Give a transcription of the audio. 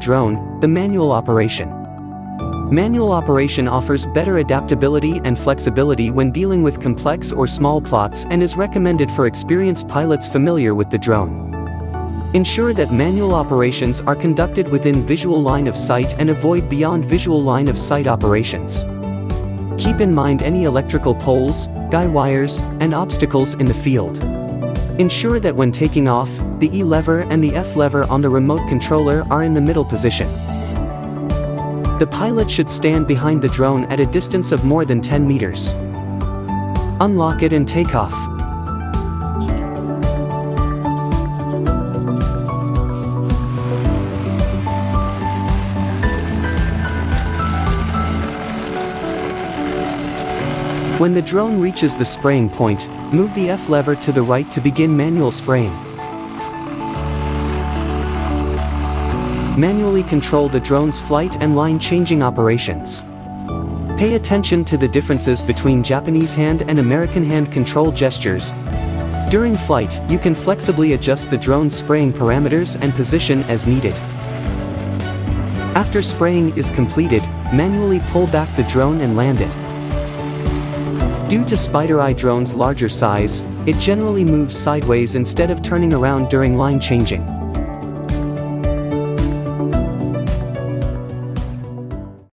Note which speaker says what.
Speaker 1: drone, the manual operation. Manual operation offers better adaptability and flexibility when dealing with complex or small plots and is recommended for experienced pilots familiar with the drone. Ensure that manual operations are conducted within visual line of sight and avoid beyond visual line of sight operations. Keep in mind any electrical poles, guy wires, and obstacles in the field. Ensure that when taking off, the E lever and the F lever on the remote controller are in the middle position. The pilot should stand behind the drone at a distance of more than 10 meters. Unlock it and take off. When the drone reaches the spraying point, move the F lever to the right to begin manual spraying. Manually control the drone's flight and line changing operations. Pay attention to the differences between Japanese hand and American hand control gestures. During flight, you can flexibly adjust the drone's spraying parameters and position as needed. After spraying is completed, manually pull back the drone and land it. Due to Spider-Eye drone's larger size, it generally moves sideways instead of turning around during line changing.